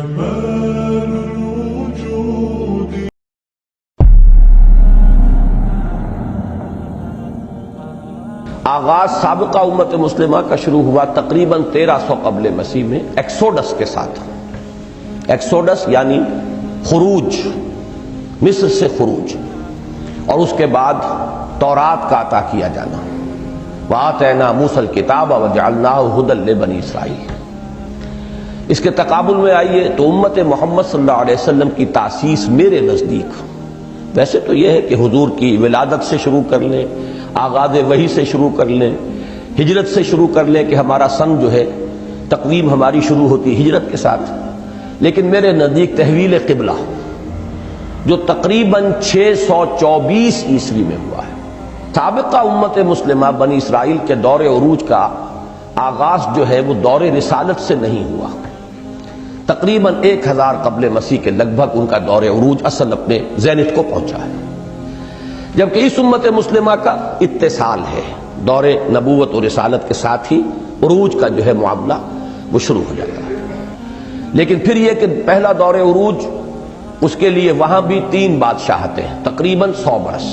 جمال الوجود. آغاز سابقہ امت مسلمہ کا شروع ہوا تقریباً 1300 قبل مسیح میں ایکسوڈس کے ساتھ. ایکسوڈس یعنی خروج، مصر سے خروج، اور اس کے بعد تورات کا عطا کیا جانا. وآتینا موسیٰ الکتاب وجعلناہ ھدی لبنی اسرائیل. اس کے تقابل میں آئیے تو امت محمد صلی اللہ علیہ وسلم کی تاسیس میرے نزدیک ویسے تو یہ ہے کہ حضور کی ولادت سے شروع کر لیں، آغاز وحی سے شروع کر لیں، ہجرت سے شروع کر لیں کہ ہمارا سن جو ہے تقویم ہماری شروع ہوتی ہجرت کے ساتھ. لیکن میرے نزدیک تحویل قبلہ جو تقریباً 624 عیسوی میں ہوا ہے. سابقہ امت مسلمہ بنی اسرائیل کے دور عروج کا آغاز جو ہے وہ دور رسالت سے نہیں ہوا. تقریباً 1000 قبل مسیح کے لگ بھگ ان کا دور عروج اصل اپنے زینت کو پہنچا ہے، جبکہ اس امت مسلمہ کا اتصال ہے دور نبوت و رسالت کے ساتھ ہی عروج کا جو ہے معاملہ وہ شروع ہو جاتا ہے. لیکن پھر یہ کہ پہلا دور عروج اس کے لیے وہاں بھی 3 بادشاہتیں تقریباً 100 برس،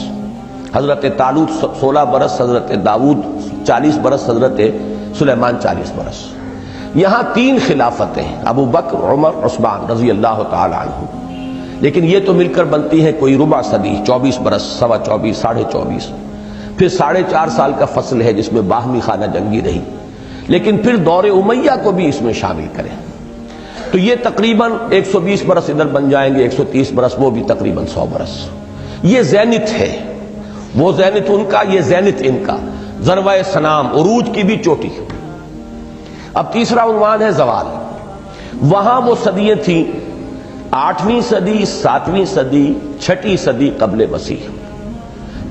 حضرت طالوت 16 برس، حضرت داؤد 40 برس، حضرت سلیمان 40 برس. یہاں 3 خلافتیں ابو بکر، عمر، عثمان رضی اللہ تعالی عنہ. لیکن یہ تو مل کر بنتی ہے کوئی ربع صدی، 24 برس، سوا 24، ساڑھے 24. پھر 4.5 سال کا فصل ہے جس میں باہمی خانہ جنگی رہی. لیکن پھر دور امیہ کو بھی اس میں شامل کریں تو یہ تقریباً 120 برس ادھر بن جائیں گے، 130 برس، وہ بھی تقریباً 100 برس. یہ زینت ہے، وہ زینت ان کا، یہ زینت ان کا، ذروہ سنام عروج کی بھی چوٹی. اب تیسرا عنوان ہے زوال. وہاں وہ صدیاں تھیں 8ویں صدی، 7ویں صدی، 6ٹی صدی قبل مسیح.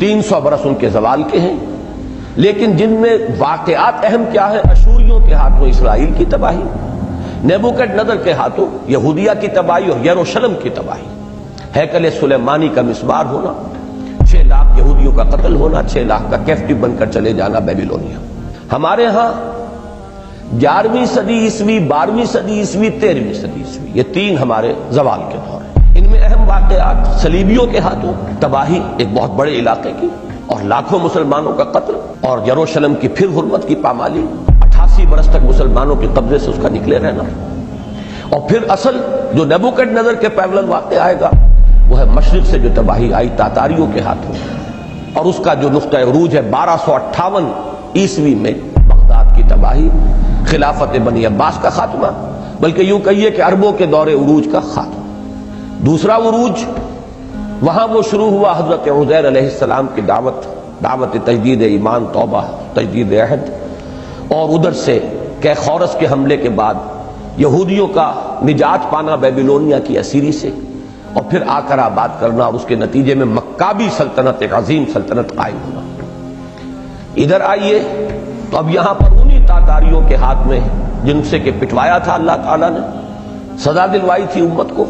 300 برس ان کے زوال کے ہیں. لیکن جن میں واقعات اہم کیا ہے؟ اشوریوں کے ہاتھوں اسرائیل کی تباہی، نیبوکڈنیزر کے ہاتھوں یہودیہ کی تباہی اور یروشلم کی تباہی، ہیکل سلیمانی کا مسمار ہونا، 6 لاکھ یہودیوں کا قتل ہونا، 6 لاکھ کا کیپٹیو بن کر چلے جانا بیبیلونیا. ہمارے ہاں 11ویں صدی عیسوی، 12ویں صدی عیسوی، 13ویں صدی عیسوی، یہ 3 ہمارے زوال کے دور ہیں. ان میں اہم واقعات صلیبیوں کے ہاتھوں تباہی ایک بہت بڑے علاقے کی اور لاکھوں مسلمانوں کا قتل، اور یروشلم کی پھر حرمت کی پامالی، 88 برس تک مسلمانوں کے قبضے سے اس کا نکلے رہنا. اور پھر اصل جو نیبوکڈنیزر کے پیرلل واقع آئے گا وہ ہے مشرق سے جو تباہی آئی تاتاریوں کے ہاتھوں، اور اس کا جو نقطہ عروج ہے 1258 عیسوی میں بغداد کی تباہی، خلافت بنی عباس کا خاتمہ، بلکہ یوں کہیے کہ عربوں کے دور عروج کا خاتمہ. دوسرا عروج وہاں وہ شروع ہوا حضرت عزیر علیہ السلام کی دعوت تجدید ایمان، توبہ، تجدید عہد، اور ادھر سے کیخورس کے حملے کے بعد یہودیوں کا نجات پانا بیبیلونیا کی اسیری سے، اور پھر آ کر آباد کرنا، اور اس کے نتیجے میں مکابی سلطنت، ایک عظیم سلطنت قائم ہونا. ادھر آئیے تو اب یہاں پر انہی تاتاریوں کے ہاتھ میں جن سے کہ پٹوایا تھا اللہ تعالیٰ نے، سزا دلوائی تھی امت کو،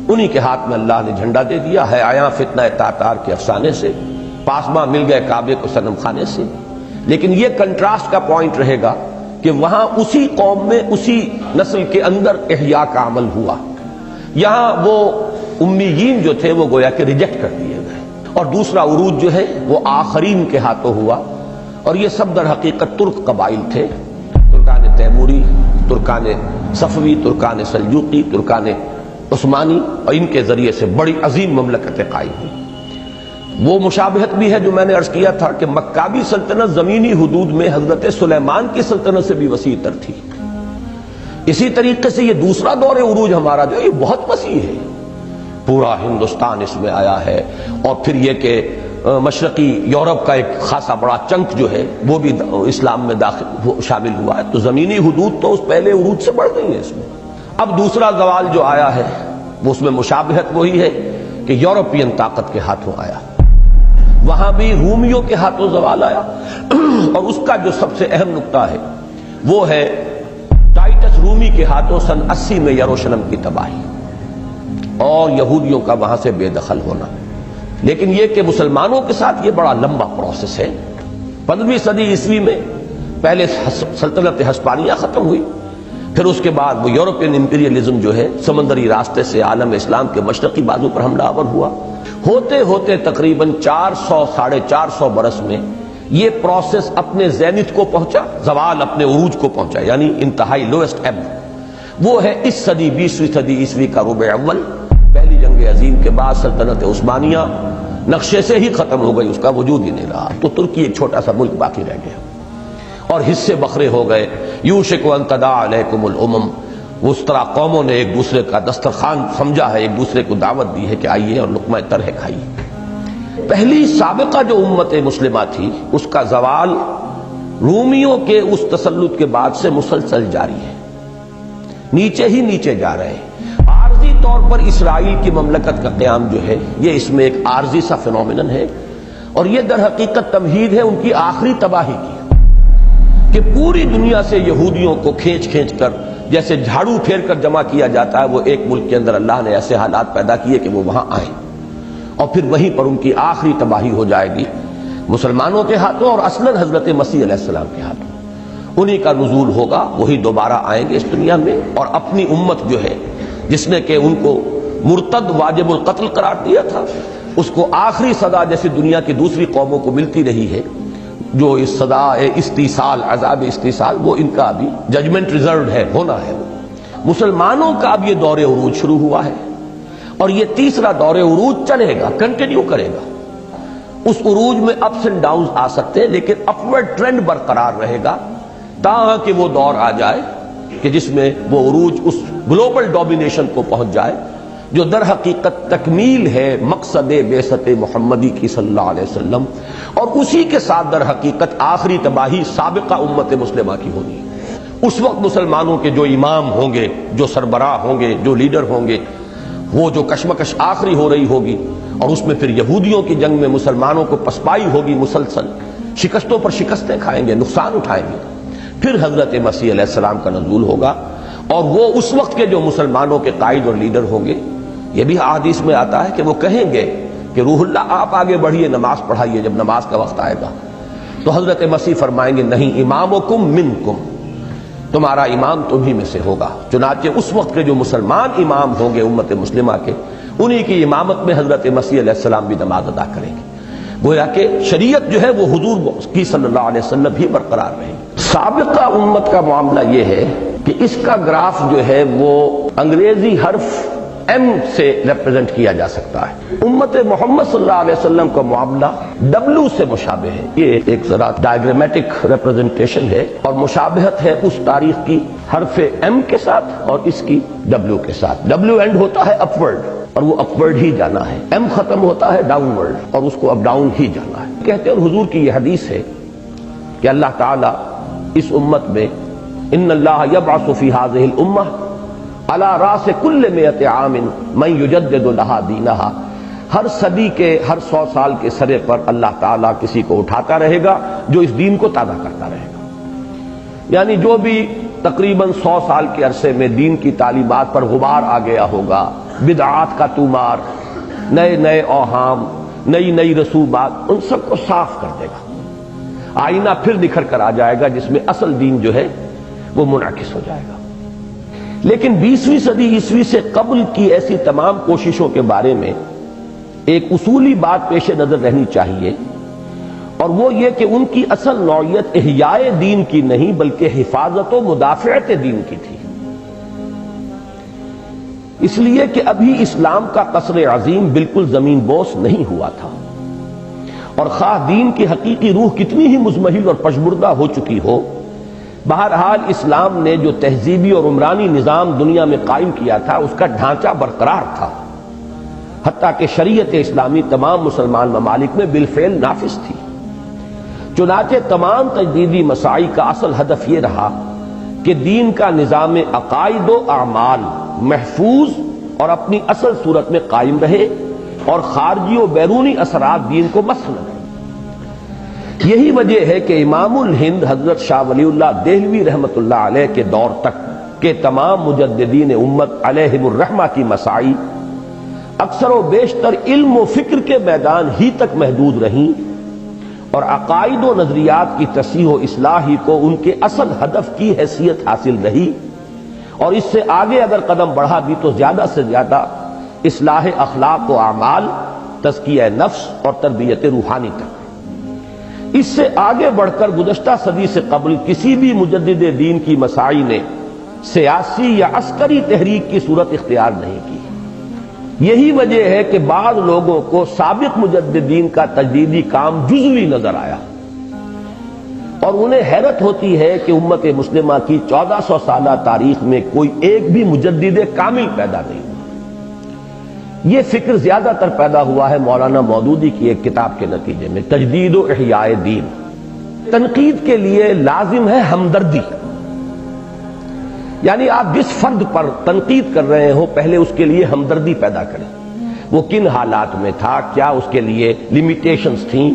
انہی کے ہاتھ میں اللہ نے جھنڈا دے دیا ہے. آیا فتنہ تاتار کے افسانے سے، پاسباں مل گئے کعبے کو صنم خانے سے. لیکن یہ کنٹراسٹ کا پوائنٹ رہے گا کہ وہاں اسی قوم میں، اسی نسل کے اندر احیاء کا عمل ہوا. یہاں وہ امیین جو تھے وہ گویا کہ ریجیکٹ کر دیے گئے. اور دوسرا عروج جو ہے وہ آخرین کے ہاتھوں ہوا، اور یہ سب در حقیقت ترک قبائل تھے، ترکان تیموری، Terken صفوی، Terken Seljuqi, Terken Usmani, اور ان کے ذریعے سے بڑی عظیم مملکتیں قائم ہوئی. وہ مشابہت بھی ہے جو میں نے عرض کیا تھا کہ مکابی سلطنت زمینی حدود میں حضرت سلیمان کی سلطنت سے بھی وسیع تر تھی. اسی طریقے سے یہ دوسرا دور عروج ہمارا جو یہ بہت وسیع ہے، پورا ہندوستان اس میں آیا ہے. اور پھر یہ کہ مشرقی یورپ کا ایک خاصا بڑا چنک جو ہے وہ بھی اسلام میں شامل ہوا ہے. تو زمینی حدود تو اس پہلے عروج سے بڑھ گئی ہے اس میں. اب دوسرا زوال جو آیا ہے وہ اس میں مشابہت وہی ہے کہ یورپین طاقت کے ہاتھوں آیا. وہاں بھی رومیوں کے ہاتھوں زوال آیا، اور اس کا جو سب سے اہم نقطہ ہے وہ ہے ٹائٹس رومی کے ہاتھوں سن 80 میں یروشلم کی تباہی اور یہودیوں کا وہاں سے بے دخل ہونا. لیکن یہ کہ مسلمانوں کے ساتھ یہ بڑا لمبا پروسیس ہے. 15ویں صدی عیسوی میں پہلے سلطنت ہسپانیہ ختم ہوئی، پھر اس کے بعد وہ یورپین امپیریلزم جو ہے سمندری راستے سے عالم اسلام کے مشرقی بازو پر حملہ آور ہوا. ہوتے ہوتے تقریباً 400-450 برس میں یہ پروسیس اپنے زینت کو پہنچا، زوال اپنے عروج کو پہنچا، یعنی انتہائی لوئسٹ ایب. وہ ہے اس صدی 20ویں صدی عیسوی کا ربع اول، پہلی جنگ عظیم کے بعد سلطنت عثمانیہ نقشے سے ہی ختم ہو گئی، اس کا وجود ہی نہیں رہا. تو ترکی ایک چھوٹا سا ملک باقی رہ گیا اور حصے بکھرے ہو گئے. یوشک ان تداعی علیکم الامم، اس طرح قوموں نے ایک دوسرے کا دسترخوان سمجھا ہے، ایک دوسرے کو دعوت دی ہے کہ آئیے اور لقمہ ترہ کھائیے. پہلی سابقہ جو امت مسلمہ تھی اس کا زوال رومیوں کے اس تسلط کے بعد سے مسلسل جاری ہے، نیچے ہی نیچے جا رہے ہیں. عارضی طور پر اسرائیل کی مملکت کا قیام جو ہے یہ اس میں ایک عارضی سا فینومینن ہے، اور یہ در حقیقت تمہید ہے ان کی آخری تباہی کی، کہ پوری دنیا سے یہودیوں کو کھینچ کھینچ کر جیسے جھاڑو پھیر کر جمع کیا جاتا ہے، وہ ایک ملک کے اندر اللہ نے ایسے حالات پیدا کیے کہ وہ وہاں آئیں، اور پھر وہیں پر ان کی آخری تباہی ہو جائے گی مسلمانوں کے ہاتھوں اور اصلاً حضرت مسیح علیہ السلام کے ہاتھوں. انہی کا نزول ہوگا، وہی دوبارہ آئیں گے اس دنیا میں، اور اپنی امت جو ہے جس نے کہ ان کو مرتد واجب القتل قرار دیا تھا، اس کو آخری سزا جیسے دنیا کی دوسری قوموں کو ملتی رہی ہے، جو اس سزا استیصال، عذاب استیصال، وہ ان کا ابھی ججمنٹ ریزروڈ ہے، ہونا ہے. مسلمانوں کا اب یہ دور عروج شروع ہوا ہے، اور یہ تیسرا دور عروج چلے گا، کنٹینیو کرے گا. اس عروج میں اپس اینڈ ڈاؤنز آ سکتے ہیں، لیکن اپورڈ ٹرینڈ برقرار رہے گا تاکہ کہ وہ دور آ جائے کہ جس میں وہ عروج اس گلوبل ڈومینیشن کو پہنچ جائے جو در حقیقت تکمیل ہے مقصد بعثت محمدی کی صلی اللہ علیہ وسلم، اور اسی کے ساتھ در حقیقت آخری تباہی سابقہ امت مسلمہ کی ہونی ہے. اس وقت مسلمانوں کے جو امام ہوں گے، جو سربراہ ہوں گے، جو لیڈر ہوں گے، وہ جو کشمکش آخری ہو رہی ہوگی، اور اس میں پھر یہودیوں کی جنگ میں مسلمانوں کو پسپائی ہوگی، مسلسل شکستوں پر شکستیں کھائیں گے، نقصان اٹھائیں گے. پھر حضرت مسیح علیہ السلام کا نزول ہوگا، اور وہ اس وقت کے جو مسلمانوں کے قائد اور لیڈر ہوں گے، یہ بھی احادیث میں آتا ہے کہ وہ کہیں گے کہ روح اللہ آپ آگے بڑھیے، نماز پڑھائیے جب نماز کا وقت آئے گا. تو حضرت مسیح فرمائیں گے نہیں، امامکم منکم، تمہارا امام تمہیں میں سے ہوگا. چنانچہ اس وقت کے جو مسلمان امام ہوں گے امت مسلمہ کے، انہی کی امامت میں حضرت مسیح علیہ السلام بھی نماز ادا کریں گے. گویا کہ شریعت جو ہے وہ حضور کی صلی اللہ علیہ وسلم بھی برقرار رہے گی. سابقہ امت کا معاملہ یہ ہے کہ اس کا گراف جو ہے وہ انگریزی حرف ایم سے ریپرزنٹ کیا جا سکتا ہے. امت محمد صلی اللہ علیہ وسلم کا معاملہ ڈبلو سے مشابہ ہے. یہ ایک ذرا ڈائیگرامیٹک ریپرزنٹیشن ہے، اور مشابہت ہے اس تاریخ کی حرف ایم کے ساتھ اور اس کی ڈبلو کے ساتھ. ڈبلو اینڈ ہوتا ہے اپورڈ، اور وہ اپورڈ ہی جانا ہے. ایم ختم ہوتا ہے ڈاؤن ورڈ، اور اس کو اب ڈاؤن ہی جانا ہے. کہتے ہیں، اور حضور کی یہ حدیث ہے کہ اللہ تعالیٰ اس امت میں ان اللہ یبعث فی ہذہ الامہ علی راس کل مئۃ عام من یجدد لہا دینہا، ہر صدی کے ہر 100 سال کے سرے پر اللہ تعالیٰ کسی کو اٹھاتا رہے گا جو اس دین کو تازہ کرتا رہے گا. یعنی جو بھی تقریباً 100 سال کے عرصے میں دین کی تعلیمات پر غبار آ گیا ہوگا، بدعات کا تومار، نئے نئے اوہام، نئی نئی رسومات، ان سب کو صاف کر دے گا. آئینہ پھر نکھر کر آ جائے گا جس میں اصل دین جو ہے وہ منعکس ہو جائے گا. لیکن 20ویں صدی عیسوی سے قبل کی ایسی تمام کوششوں کے بارے میں ایک اصولی بات پیش نظر رہنی چاہیے، اور وہ یہ کہ ان کی اصل نوعیت احیاء دین کی نہیں بلکہ حفاظت و مدافعت دین کی تھی. اس لیے کہ ابھی اسلام کا قصر عظیم بالکل زمین بوس نہیں ہوا تھا، اور خواہ دین کی حقیقی روح کتنی ہی مزمحل اور پشبردہ ہو چکی ہو، بہرحال اسلام نے جو تہذیبی اور عمرانی نظام دنیا میں قائم کیا تھا اس کا ڈھانچہ برقرار تھا، حتیٰ کہ شریعت اسلامی تمام مسلمان ممالک میں بالفعل نافذ تھی. چنانچہ تمام تجدیدی مساعی کا اصل ہدف یہ رہا کہ دین کا نظام عقائد و اعمال محفوظ اور اپنی اصل صورت میں قائم رہے، اور خارجی و بیرونی اثرات دین کو مس نہ کریں. یہی وجہ ہے کہ امام الہند حضرت شاہ ولی اللہ دہلوی رحمۃ اللہ علیہ کے دور تک کے تمام مجددین امت علیہم الرحمہ کی مساعی اکثر و بیشتر علم و فکر کے میدان ہی تک محدود رہیں، اور عقائد و نظریات کی تصحیح و اصلاح ہی کو ان کے اصل ہدف کی حیثیت حاصل رہی. اور اس سے آگے اگر قدم بڑھا بھی تو زیادہ سے زیادہ اصلاح اخلاق و اعمال، تزکیہ نفس اور تربیت روحانی تک۔ اس سے آگے بڑھ کر گزشتہ صدی سے قبل کسی بھی مجدد دین کی مساعی نے سیاسی یا عسکری تحریک کی صورت اختیار نہیں کی۔ یہی وجہ ہے کہ بعض لوگوں کو سابق مجددین کا تجدیدی کام جزوی نظر آیا، اور انہیں حیرت ہوتی ہے کہ امت مسلمہ کی 1400 سالہ تاریخ میں کوئی ایک بھی مجدد کامل پیدا نہیں ہوا۔ یہ فکر زیادہ تر پیدا ہوا ہے مولانا مودودی کی ایک کتاب کے نتیجے میں، تجدید و احیاء دین۔ تنقید کے لیے لازم ہے ہمدردی، یعنی آپ جس فرد پر تنقید کر رہے ہو پہلے اس کے لیے ہمدردی پیدا کریں، وہ کن حالات میں تھا، کیا اس کے لیے لیمیٹیشنز تھیں۔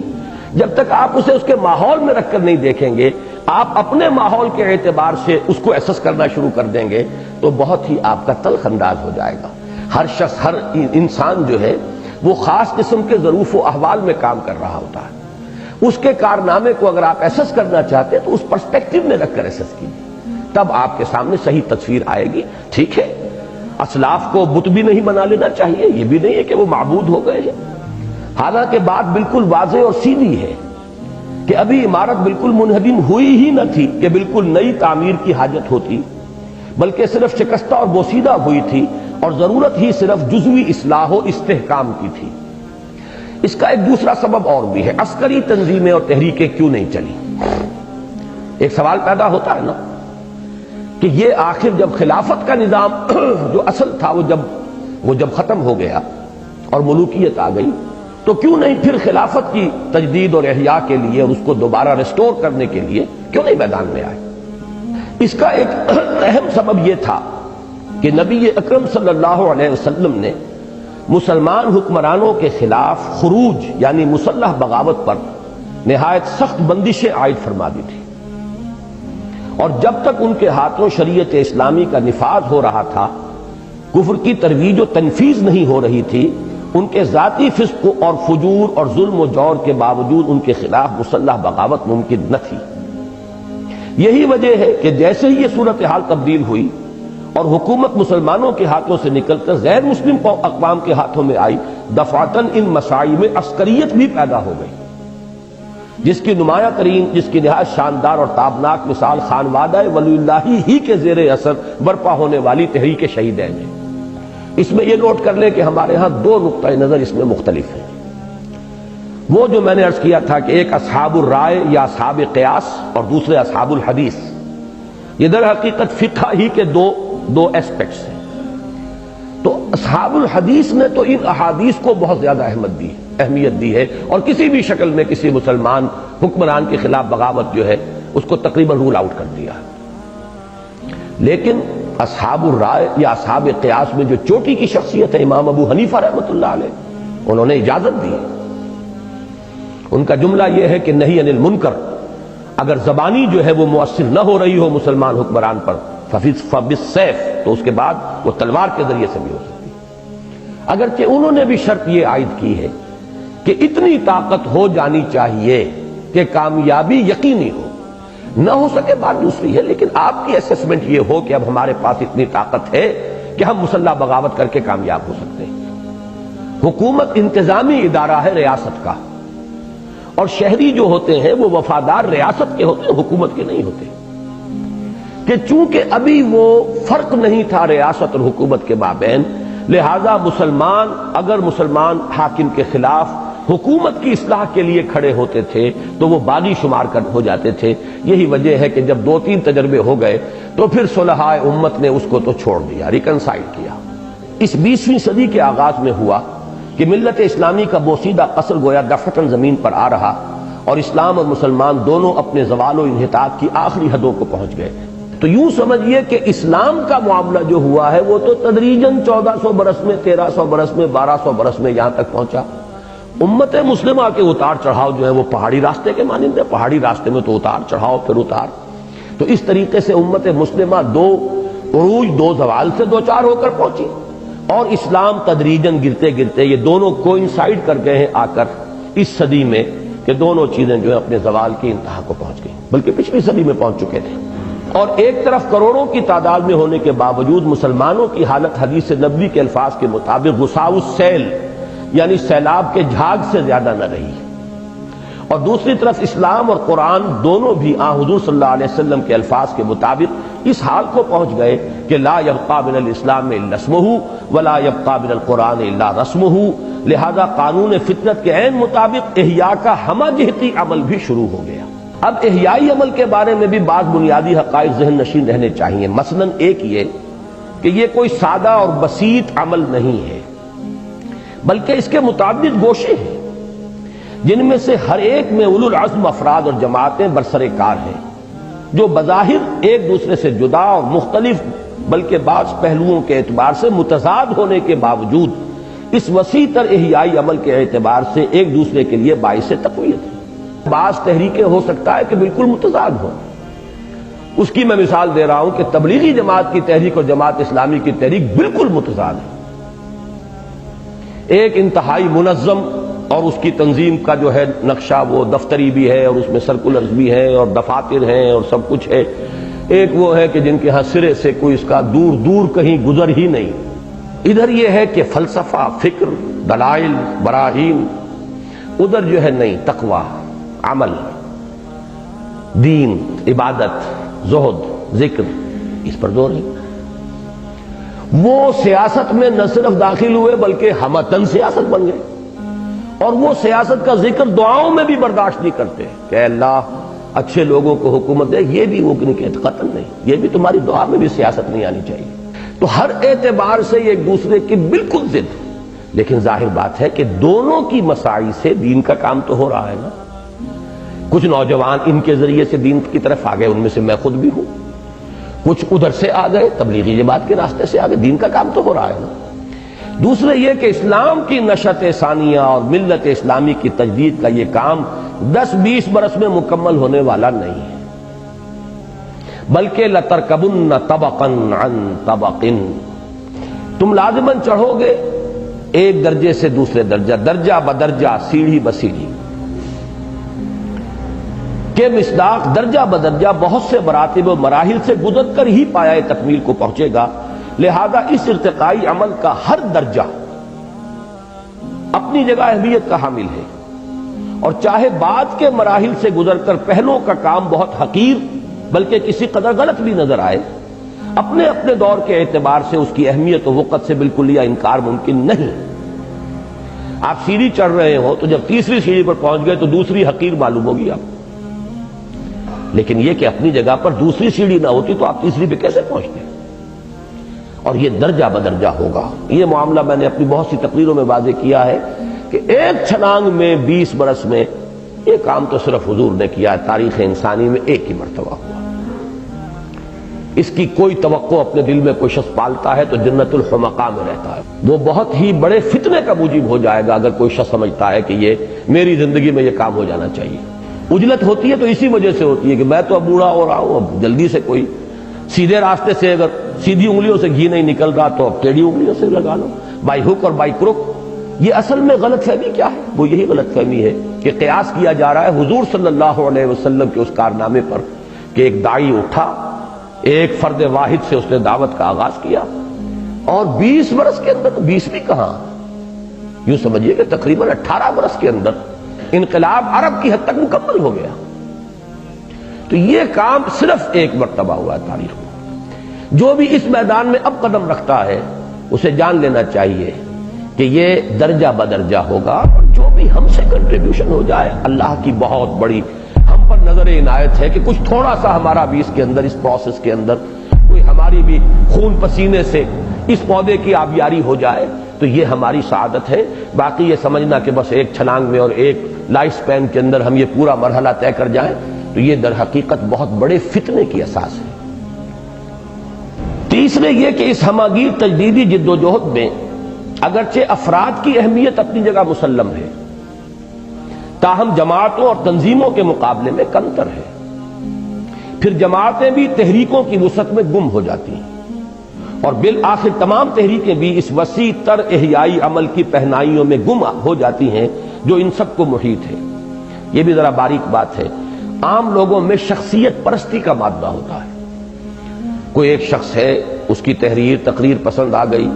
جب تک آپ اسے اس کے ماحول میں رکھ کر نہیں دیکھیں گے، آپ اپنے ماحول کے اعتبار سے اس کو احساس کرنا شروع کر دیں گے تو بہت ہی آپ کا تلخ انداز ہو جائے گا۔ ہر شخص، ہر انسان جو ہے وہ خاص قسم کے ظروف و احوال میں کام کر رہا ہوتا ہے۔ اس کے کارنامے کو اگر آپ احساس کرنا چاہتے ہیں تو اس پرسپیکٹو میں رکھ کر احساس کیجیے، تب آپ کے سامنے صحیح تصویر آئے گی۔ ٹھیک ہے، اسلاف کو بت بھی نہیں بنا لینا چاہیے، یہ بھی نہیں ہے کہ وہ معبود ہو گئے ہیں، حالانکہ بات بالکل واضح اور سیدھی ہے کہ ابھی عمارت بالکل منہدم ہوئی ہی نہ تھی کہ بالکل نئی تعمیر کی حاجت ہوتی، بلکہ صرف شکستہ اور بوسیدہ ہوئی تھی، اور ضرورت ہی صرف جزوی اصلاح و استحکام کی تھی۔ اس کا ایک دوسرا سبب اور بھی ہے، عسکری تنظیمیں اور تحریکیں کیوں نہیں چلی؟ ایک سوال پیدا ہوتا ہے نا کہ یہ آخر جب خلافت کا نظام جو اصل تھا وہ جب ختم ہو گیا اور ملوکیت آ گئی، تو کیوں نہیں پھر خلافت کی تجدید اور احیاء کے لیے اور اس کو دوبارہ ریسٹور کرنے کے لیے کیوں نہیں میدان میں آئے؟ اس کا ایک اہم سبب یہ تھا کہ نبی اکرم صلی اللہ علیہ وسلم نے مسلمان حکمرانوں کے خلاف خروج یعنی مسلح بغاوت پر نہایت سخت بندشیں عائد فرما دی تھی، اور جب تک ان کے ہاتھوں شریعت اسلامی کا نفاذ ہو رہا تھا، کفر کی ترویج و تنفیذ نہیں ہو رہی تھی، ان کے ذاتی فسق اور فجور اور ظلم و جور کے باوجود ان کے خلاف مسلح بغاوت ممکن نہ تھی۔ یہی وجہ ہے کہ جیسے ہی یہ صورتحال تبدیل ہوئی اور حکومت مسلمانوں کے ہاتھوں سے نکل کر غیر مسلم اقوام کے ہاتھوں میں آئی، دفعتاً ان مساعی میں عسکریت بھی پیدا ہو گئی، جس کی نمایاں ترین، جس کی نہایت شاندار اور تابناک مثال خانوادہ ولی اللہ ہی کے زیر اثر برپا ہونے والی تحریک شہیدین ہے۔ اس میں یہ نوٹ کر لیں کہ ہمارے ہاں دو نقطۂ نظر اس میں مختلف ہیں۔ وہ جو میں نے عرض کیا تھا کہ ایک اصحاب الرائے یا اصحاب قیاس اور دوسرے اصحاب الحدیث، یہ در حقیقت فقہ ہی کے دو ایسپیکٹس ہیں۔ تو اصحاب الحدیث نے تو ان احادیث کو بہت زیادہ اہمیت دی ہے، اور کسی بھی شکل میں کسی مسلمان حکمران کے خلاف بغاوت جو ہے اس کو تقریباً رول آؤٹ کر دیا ہے۔ لیکن اصحاب الرائے یا اصحاب قیاس میں جو چوٹی کی شخصیت ہے امام ابو حنیفہ رحمۃ اللہ علیہ، انہوں نے اجازت دی۔ ان کا جملہ یہ ہے کہ نہی عن المنکر اگر زبانی جو ہے وہ مؤثر نہ ہو رہی ہو مسلمان حکمران پر، فبالسیف، تو اس کے بعد وہ تلوار کے ذریعے سے بھی ہو سکتی ہے۔ اگرچہ انہوں نے بھی شرط یہ عائد کی ہے کہ اتنی طاقت ہو جانی چاہیے کہ کامیابی یقینی ہو، نہ ہو سکے بات دوسری ہے، لیکن آپ کی اسیسمنٹ یہ ہو کہ اب ہمارے پاس اتنی طاقت ہے کہ ہم مسلح بغاوت کر کے کامیاب ہو سکتے ہیں۔ حکومت انتظامی ادارہ ہے ریاست کا، اور شہری جو ہوتے ہیں وہ وفادار ریاست کے ہوتے ہیں، حکومت کے نہیں ہوتے، کہ چونکہ ابھی وہ فرق نہیں تھا ریاست اور حکومت کے مابین، لہذا اگر مسلمان حاکم کے خلاف حکومت کی اصلاح کے لیے کھڑے ہوتے تھے تو وہ باغی شمار ہو جاتے تھے۔ یہی وجہ ہے کہ جب 2-3 تجربے ہو گئے تو پھر صلحائے امت نے اس کو تو چھوڑ دیا، ریکنسائل کیا۔ اس 20ویں صدی کے آغاز میں ہوا کہ ملت اسلامی کا بوسیدہ قصر گویا دفعتاً زمین پر آ رہا، اور اسلام اور مسلمان دونوں اپنے زوال و انحطاط کی آخری حدوں کو پہنچ گئے۔ تو یوں سمجھیے کہ اسلام کا معاملہ جو ہوا ہے وہ تو تدریجاً 1400 برس میں، 1300 برس میں، 1200 برس میں یہاں تک پہنچا۔ امت مسلمہ کے اتار چڑھاؤ جو ہے وہ پہاڑی راستے کے مانند ہے، پہاڑی راستے میں تو اتار چڑھاؤ پھر اتار۔ تو اس طریقے سے امت مسلمہ 2 عروج 2 زوال سے دوچار ہو کر پہنچی، اور اسلام تدریجاً گرتے گرتے یہ دونوں کوئنسائیڈ کر گئے ہیں آ کر اس صدی میں، کہ دونوں چیزیں جو ہے اپنے زوال کی انتہا کو پہنچ گئی، بلکہ پچھلی صدی میں پہنچ چکے تھے۔ اور ایک طرف کروڑوں کی تعداد میں ہونے کے باوجود مسلمانوں کی حالت حدیث نبوی کے الفاظ کے مطابق غصاء السیل یعنی سیلاب کے جھاگ سے زیادہ نہ رہی، اور دوسری طرف اسلام اور قرآن دونوں بھی حضور صلی اللہ علیہ وسلم کے الفاظ کے مطابق اس حال کو پہنچ گئے کہ لا یبقى من الاسلام الا اسمہ ولا یبقى من القرآن الا رسمہ، لہذا قانون فطرت کے عین مطابق احیاء کا ہمہ جہتی عمل بھی شروع ہو گیا۔ اب احیائی عمل کے بارے میں بھی بعض بنیادی حقائق ذہن نشین رہنے چاہیے، مثلا ایک یہ کہ یہ کوئی سادہ اور بسیط عمل نہیں ہے، بلکہ اس کے متعدد گوشے ہیں جن میں سے ہر ایک میں اولو العزم افراد اور جماعتیں برسر کار ہیں، جو بظاہر ایک دوسرے سے جدا اور مختلف بلکہ بعض پہلوؤں کے اعتبار سے متضاد ہونے کے باوجود اس وسیع تر احیائی عمل کے اعتبار سے ایک دوسرے کے لیے باعث تقویت ہے۔ بعض تحریکیں ہو سکتا ہے کہ بالکل متضاد ہوں، اس کی میں مثال دے رہا ہوں کہ تبلیغی جماعت کی تحریک اور جماعت اسلامی کی تحریک بالکل متضاد ہے۔ ایک انتہائی منظم اور اس کی تنظیم کا جو ہے نقشہ وہ دفتری بھی ہے اور اس میں سرکولرز بھی ہیں اور دفاتر ہیں اور سب کچھ ہے، ایک وہ ہے کہ جن کے ہاں سرے سے کوئی اس کا دور دور کہیں گزر ہی نہیں۔ ادھر یہ ہے کہ فلسفہ، فکر، دلائل، براہین، ادھر جو ہے نہیں، تقوی، عمل، دین، عبادت، زہد، ذکر، اس پر زور ہے۔ وہ سیاست میں نہ صرف داخل ہوئے بلکہ ہمتن سیاست بن گئے، اور وہ سیاست کا ذکر دعاؤں میں بھی برداشت نہیں کرتے کہ اے اللہ اچھے لوگوں کو حکومت دے، یہ بھی وہ نہیں کہتے، قطعاً نہیں، یہ بھی تمہاری دعا میں بھی سیاست نہیں آنی چاہیے۔ تو ہر اعتبار سے ایک دوسرے کی بالکل ضد، لیکن ظاہر بات ہے کہ دونوں کی مساعی سے دین کا کام تو ہو رہا ہے نا۔ کچھ نوجوان ان کے ذریعے سے دین کی طرف آ گئے، ان میں سے میں خود بھی ہوں، کچھ ادھر سے آ گئے، تبلیغی جماعت کے راستے سے آ گئے، دین کا کام تو ہو رہا ہے نا۔ دوسرے یہ کہ اسلام کی نشأت ثانیہ اور ملت اسلامی کی تجدید کا یہ کام 10-20 برس میں مکمل ہونے والا نہیں ہے، بلکہ لَتَرْكَبُنَّ طَبَقًا عَن طَبَقٍ، تم لازماً چڑھو گے ایک درجے سے دوسرے درجہ، درجہ بدرجہ، سیڑھی بسیڑھی کے مصداق درجہ بدرجہ بہت سے مراتب و مراحل سے گزر کر ہی پایہ تکمیل کو پہنچے گا، لہذا اس ارتقائی عمل کا ہر درجہ اپنی جگہ اہمیت کا حامل ہے، اور چاہے بعد کے مراحل سے گزر کر پہلوں کا کام بہت حقیر بلکہ کسی قدر غلط بھی نظر آئے، اپنے اپنے دور کے اعتبار سے اس کی اہمیت و وقت سے بالکل یا انکار ممکن نہیں۔ آپ سیڑھی چڑھ رہے ہو تو جب تیسری سیڑھی پر پہنچ گئے تو دوسری حقیر معلوم ہوگی آپ، لیکن یہ کہ اپنی جگہ پر دوسری سیڑھی نہ ہوتی تو آپ تیسری پہ کیسے پہنچتے؟ اور یہ درجہ بدرجہ ہوگا۔ یہ معاملہ میں نے اپنی بہت سی تقریروں میں واضح کیا ہے کہ ایک چھلانگ میں 20 برس میں یہ کام تو صرف حضور نے کیا ہے، تاریخ انسانی میں ایک ہی مرتبہ ہوا۔ اس کی کوئی توقع اپنے دل میں کوئی شخص پالتا ہے تو جنت الحمقاء میں رہتا ہے، وہ بہت ہی بڑے فتنے کا موجب ہو جائے گا اگر کوئی شخص سمجھتا ہے کہ یہ میری زندگی میں یہ کام ہو جانا چاہیے۔ عجلت ہوتی ہے تو اسی وجہ سے ہوتی ہے کہ میں تو اب بوڑھا ہو رہا ہوں، اب جلدی سے کوئی سیدھے راستے سے اگر سیدھی انگلیوں سے گھی نہیں نکل رہا تو اب ٹیڑھی انگلیوں سے لگا لو، بائی ہک اور بائی کروک۔ یہ اصل میں غلط فہمی کیا ہے؟ وہ یہی غلط فہمی ہے کہ قیاس کیا جا رہا ہے حضور صلی اللہ علیہ وسلم کے اس کارنامے پر کہ ایک داعی اٹھا، ایک فرد واحد سے اس نے دعوت کا آغاز کیا، اور 20 برس کے اندر، 20 بھی کہاں، یوں سمجھیے کہ تقریباً 18 برس کے اندر انقلاب عرب کی حد تک مکمل ہو گیا۔ تو یہ کام صرف ایک مرتبہ ہوا ہے تاریخ میں۔ جو بھی اس میدان میں اب قدم رکھتا ہے اسے جان لینا چاہیے کہ یہ درجہ بدرجہ ہوگا، اور جو بھی ہم سے کنٹریبیوشن ہو جائے، اللہ کی بہت بڑی ہم پر نظر عنایت ہے کہ کچھ تھوڑا سا ہمارا بھی اس کے اندر، اس پروسیس کے اندر کوئی ہماری بھی خون پسینے سے اس پودے کی آبیاری ہو جائے تو یہ ہماری سعادت ہے۔ باقی یہ سمجھنا کہ بس ایک چھلانگ میں اور ایک لائف سپین کے اندر ہم یہ پورا مرحلہ طے کر جائیں تو یہ در حقیقت بہت بڑے فتنے کی اساس ہے۔ تیسرے یہ کہ اس ہماگیر تجدیدی جد و جہد میں اگرچہ افراد کی اہمیت اپنی جگہ مسلم ہے، تاہم جماعتوں اور تنظیموں کے مقابلے میں کمتر ہے۔ پھر جماعتیں بھی تحریکوں کی وسعت میں گم ہو جاتی ہیں، اور بالآخر تمام تحریکیں بھی اس وسیع تر احیائی عمل کی پہنائیوں میں گم ہو جاتی ہیں جو ان سب کو محیط ہے۔ یہ بھی ذرا باریک بات ہے، عام لوگوں میں شخصیت پرستی کا مادہ ہوتا ہے، کوئی ایک شخص ہے، اس کی تقریر پسند آ گئی،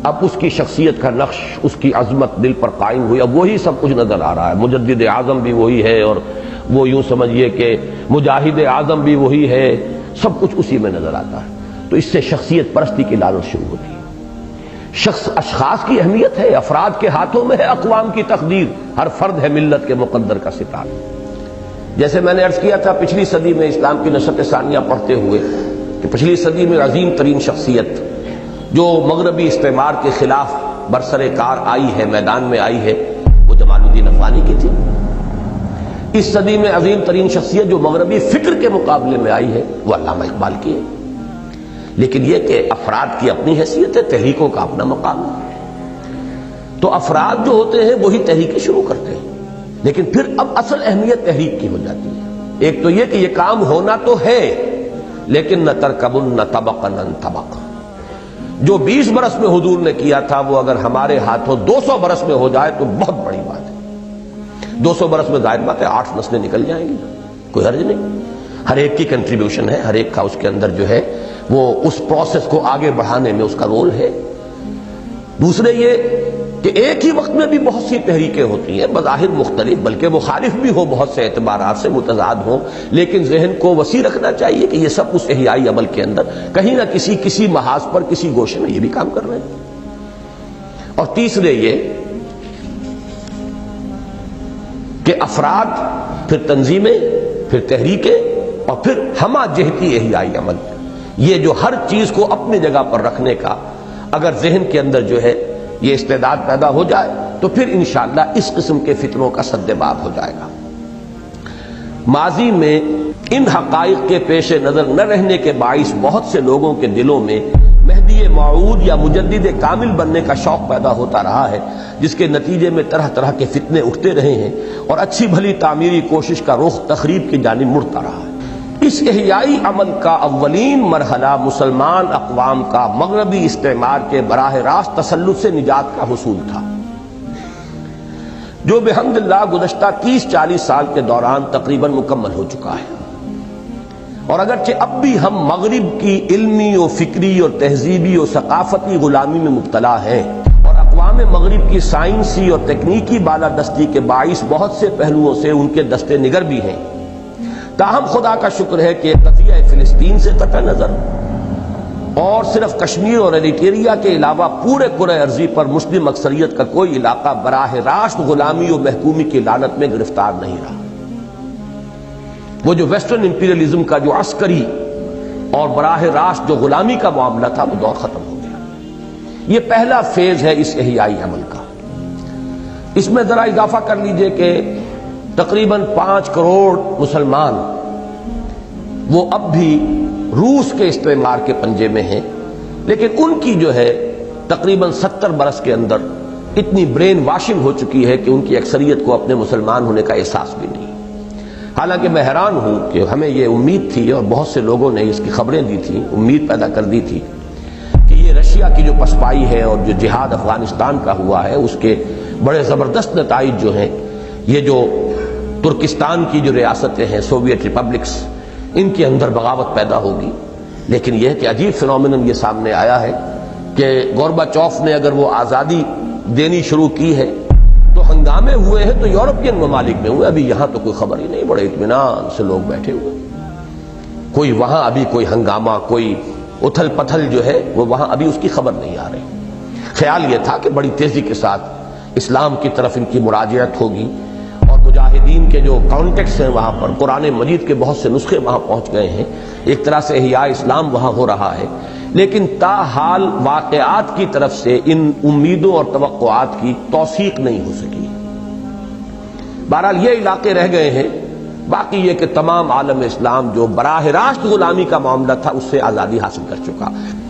اب اس کی شخصیت کا نقش، اس کی عظمت دل پر قائم ہوئی، اب وہی سب کچھ نظر آ رہا ہے، مجدد اعظم بھی وہی ہے، اور وہ یوں سمجھیے کہ مجاہد اعظم بھی وہی ہے، سب کچھ اسی میں نظر آتا ہے، تو اس سے شخصیت پرستی کی لالچ شروع ہوتی ہے۔ اشخاص کی اہمیت ہے، افراد کے ہاتھوں میں ہے اقوام کی تقدیر، ہر فرد ہے ملت کے مقدر کا ستارہ۔ جیسے میں نے عرض کیا تھا پچھلی صدی میں اسلام کی نشأت ثانیہ پڑھتے ہوئے کہ پچھلی صدی میں عظیم ترین شخصیت جو مغربی استعمار کے خلاف برسر کار آئی ہے، میدان میں آئی ہے، وہ جمال الدین افغانی کی تھی۔ اس صدی میں عظیم ترین شخصیت جو مغربی فکر کے مقابلے میں آئی ہے وہ علامہ اقبال کی ہے، لیکن یہ کہ افراد کی اپنی حیثیت ہے، تحریکوں کا اپنا مقام ہے، تو افراد جو ہوتے ہیں وہی تحریکیں شروع کرتے ہیں، لیکن پھر اب اصل اہمیت تحریک کی ہو جاتی ہے۔ ایک تو یہ کہ یہ کام ہونا تو ہے، لیکن نہ ترکبن نہ طبقن ان طبق، جو 20 برس میں حضور نے کیا تھا وہ اگر ہمارے ہاتھوں 200 برس میں ہو جائے تو بہت بڑی بات ہے۔ 200 برس میں ظاہر بات ہے 8 نسلیں نکل جائیں گی، کوئی حرج نہیں، ہر ایک کی کنٹریبیوشن ہے، ہر ایک کا اس کے اندر جو ہے وہ اس پروسیس کو آگے بڑھانے میں اس کا رول ہے۔ دوسرے یہ کہ ایک ہی وقت میں بھی بہت سی تحریکیں ہوتی ہیں، بظاہر مختلف، بلکہ مخالف بھی ہو، بہت سے اعتبارات سے متضاد ہوں، لیکن ذہن کو وسیع رکھنا چاہیے کہ یہ سب اس احیائی عمل کے اندر کہیں نہ کسی محاذ پر، کسی گوشے میں یہ بھی کام کر رہے ہیں۔ اور تیسرے یہ کہ افراد، پھر تنظیمیں، پھر تحریکیں، اور پھر ہمہ جہتی احیائی عمل، یہ جو ہر چیز کو اپنی جگہ پر رکھنے کا اگر ذہن کے اندر جو ہے یہ استعداد پیدا ہو جائے تو پھر انشاءاللہ اس قسم کے فتنوں کا سد باب ہو جائے گا۔ ماضی میں ان حقائق کے پیش نظر نہ رہنے کے باعث بہت سے لوگوں کے دلوں میں مہدی موعود یا مجدد کامل بننے کا شوق پیدا ہوتا رہا ہے، جس کے نتیجے میں طرح طرح کے فتنے اٹھتے رہے ہیں اور اچھی بھلی تعمیری کوشش کا رخ تخریب کی جانب مڑتا رہا ہے۔ اس احیائی عمل کا اولین مرحلہ مسلمان اقوام کا مغربی استعمار کے براہ راست تسلط سے نجات کا حصول تھا، جو بحمد اللہ گزشتہ 30-40 سال کے دوران تقریباً مکمل ہو چکا ہے۔ اور اگرچہ اب بھی ہم مغرب کی علمی و فکری اور تہذیبی و ثقافتی غلامی میں مبتلا ہیں، اور اقوام مغرب کی سائنسی اور تکنیکی بالادستی کے باعث بہت سے پہلوؤں سے ان کے دستے نگر بھی ہیں، تاہم خدا کا شکر ہے کہ قضیہ فلسطین سے قطع نظر اور صرف کشمیر اور ایریٹریا کے علاوہ پورے کرۂ ارضی پر مسلم اکثریت کا کوئی علاقہ براہ راست غلامی و محکومی کی لعنت میں گرفتار نہیں رہا۔ وہ جو ویسٹرن امپیریلزم کا جو عسکری اور براہ راست جو غلامی کا معاملہ تھا وہ دور ختم ہو گیا۔ یہ پہلا فیز ہے اس احیائی عمل کا۔ اس میں ذرا اضافہ کر لیجئے کہ تقریباً 5 کروڑ مسلمان وہ اب بھی روس کے استعمار کے پنجے میں ہیں، لیکن ان کی جو ہے تقریباً 70 برس کے اندر اتنی برین واشنگ ہو چکی ہے کہ ان کی اکثریت کو اپنے مسلمان ہونے کا احساس بھی نہیں۔ حالانکہ میں حیران ہوں کہ ہمیں یہ امید تھی اور بہت سے لوگوں نے اس کی خبریں دی تھیں، امید پیدا کر دی تھی کہ یہ رشیا کی جو پسپائی ہے اور جو جہاد افغانستان کا ہوا ہے اس کے بڑے زبردست نتائج جو ہیں، یہ جو ترکستان کی جو ریاستیں ہیں، سوویت ریپبلکس، ان کے اندر بغاوت پیدا ہوگی، لیکن یہ کہ عجیب فینومینن یہ سامنے آیا ہے کہ گورباچوف نے اگر وہ آزادی دینی شروع کی ہے تو ہنگامے ہوئے ہیں تو یورپین ممالک میں ہوئے، ابھی یہاں تو کوئی خبر ہی نہیں، بڑے اطمینان سے لوگ بیٹھے ہوئے، کوئی وہاں ابھی کوئی ہنگامہ، کوئی اتھل پتھل جو ہے وہ وہاں ابھی اس کی خبر نہیں آ رہی۔ خیال یہ تھا کہ بڑی تیزی کے ساتھ اسلام کی طرف ان کی مراجعت ہوگی، اور مجاہدین کے جو کانٹیکٹس ہیں وہاں پر، قرآن مجید کے بہت سے نسخے وہاں پہنچ گئے ہیں، ایک طرح سے احیاء اسلام وہاں ہو رہا ہے، لیکن تاحال واقعات کی طرف سے ان امیدوں اور توقعات کی توثیق نہیں ہو سکی۔ بہرحال یہ علاقے رہ گئے ہیں، باقی یہ کہ تمام عالم اسلام جو براہ راست غلامی کا معاملہ تھا اس سے آزادی حاصل کر چکا۔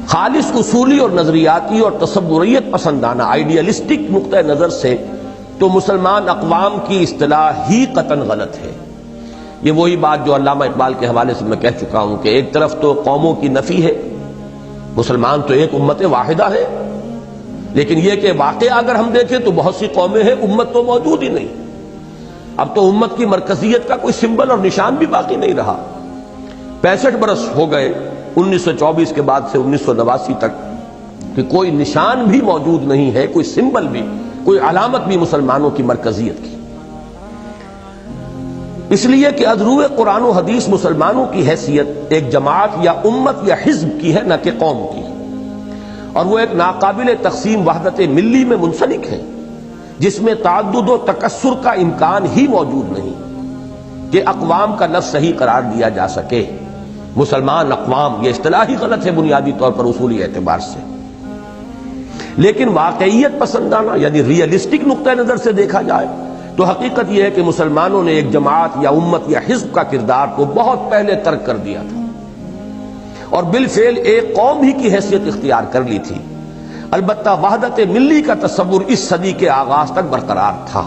خالص اصولی اور نظریاتی اور تصوریت پسندانہ آئیڈیالسٹک نقطہ نظر سے تو مسلمان اقوام کی اصطلاح ہی قطعاً غلط ہے۔ یہ وہی بات جو علامہ اقبال کے حوالے سے میں کہہ چکا ہوں کہ ایک طرف تو قوموں کی نفی ہے، مسلمان تو ایک امت واحدہ ہے، لیکن یہ کہ واقعہ اگر ہم دیکھیں تو بہت سی قومیں ہیں، امت تو موجود ہی نہیں۔ اب تو امت کی مرکزیت کا کوئی سمبل اور نشان بھی باقی نہیں رہا۔ 65 برس ہو گئے 1924 کے بعد سے 1989 تک کہ کوئی نشان بھی موجود نہیں ہے، کوئی سمبل بھی، کوئی علامت بھی مسلمانوں کی مرکزیت کی۔ اس لیے کہ از روئے قرآن و حدیث مسلمانوں کی حیثیت ایک جماعت یا امت یا حزب کی ہے، نہ کہ قوم کی، اور وہ ایک ناقابل تقسیم وحدت ملی میں منسلک ہے جس میں تعدد و تکثر کا امکان ہی موجود نہیں کہ اقوام کا لفظ صحیح قرار دیا جا سکے۔ مسلمان اقوام، یہ اصطلاح ہی غلط ہے بنیادی طور پر اصولی اعتبار سے، لیکن واقعیت پسندانہ یعنی ریئلسٹک نقطہ نظر سے دیکھا جائے تو حقیقت یہ ہے کہ مسلمانوں نے ایک جماعت یا امت یا حزب کا کردار کو بہت پہلے ترک کر دیا تھا اور بالفعل ایک قوم ہی کی حیثیت اختیار کر لی تھی۔ البتہ وحدت ملی کا تصور اس صدی کے آغاز تک برقرار تھا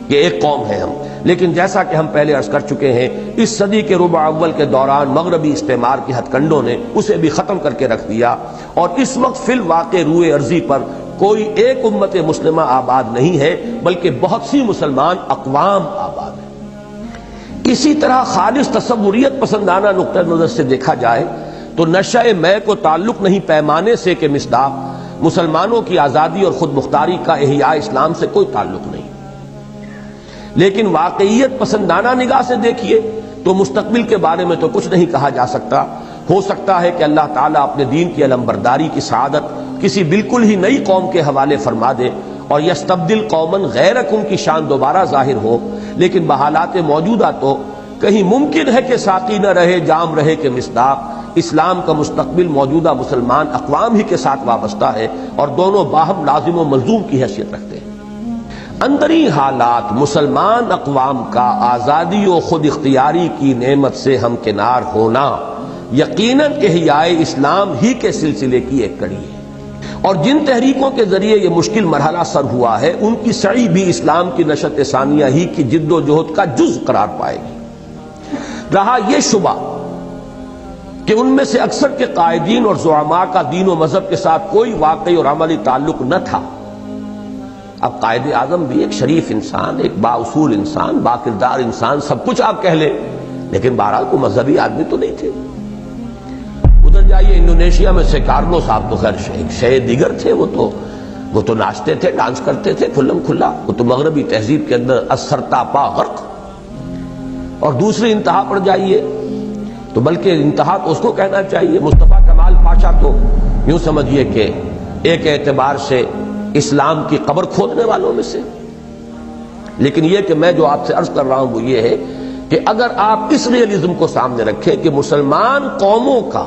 کہ ایک قوم ہے ہم، لیکن جیسا کہ ہم پہلے عرض کر چکے ہیں، اس صدی کے ربع اول کے دوران مغربی استعمار کی ہتھ کنڈوں نے اسے بھی ختم کر کے رکھ دیا، اور اس وقت فی الواقع روئے ارضی پر کوئی ایک امت مسلمہ آباد نہیں ہے بلکہ بہت سی مسلمان اقوام آباد ہیں۔ اسی طرح خالص تصوریت پسندانہ نقطہ نظر سے دیکھا جائے تو نشأ میں کو تعلق نہیں پیمانے سے کہ مصداق مسلمانوں کی آزادی اور خود مختاری کا احیاء اسلام سے کوئی تعلق نہیں، لیکن واقعیت پسندانہ نگاہ سے دیکھیے تو مستقبل کے بارے میں تو کچھ نہیں کہا جا سکتا۔ ہو سکتا ہے کہ اللہ تعالیٰ اپنے دین کی علمبرداری کی سعادت کسی بالکل ہی نئی قوم کے حوالے فرما دے اور یستبدل قومن غیرکم کی شان دوبارہ ظاہر ہو، لیکن بحالات موجودہ تو کہیں ممکن ہے کہ ساقی نہ رہے جام رہے کہ مصداق اسلام کا مستقبل موجودہ مسلمان اقوام ہی کے ساتھ وابستہ ہے اور دونوں باہم لازم و ملزوم کی حیثیت رکھتے ہیں۔ اندری حالات مسلمان اقوام کا آزادی و خود اختیاری کی نعمت سے ہمکنار ہونا یقیناً احیاء اسلام ہی کے سلسلے کی ایک کڑی ہے، اور جن تحریکوں کے ذریعے یہ مشکل مرحلہ سر ہوا ہے ان کی سعی بھی اسلام کی نشأت ثانیہ ہی کی جد و جہد کا جز قرار پائے گی۔ رہا یہ شبہ کہ ان میں سے اکثر کے قائدین اور زعماء کا دین و مذہب کے ساتھ کوئی واقعی اور عملی تعلق نہ تھا۔ اب قائد اعظم بھی ایک شریف انسان، ایک بااصول انسان، با کردار انسان، سب کچھ آپ کہہ لیں، لیکن بہرحال کوئی مذہبی آدمی تو نہیں تھے۔ ادھر جائیے انڈونیشیا میں سیکارنو صاحب تو خیر ایک شے دیگر تھے، وہ تو ناچتے تھے، ڈانس کرتے تھے کھلم کھلا، وہ تو مغربی تہذیب کے اندر اثرتا پا غرق۔ اور دوسری انتہا پر جائیے تو بلکہ انتہا تو اس کو کہنا چاہیے، مصطفیٰ کمال پاشا تو یوں سمجھیے کہ ایک اعتبار سے اسلام کی قبر کھودنے والوں میں سے۔ لیکن یہ کہ میں جو آپ سے عرض کر رہا ہوں وہ یہ ہے کہ اگر آپ اس ریئلزم کو سامنے رکھیں کہ مسلمان قوموں کا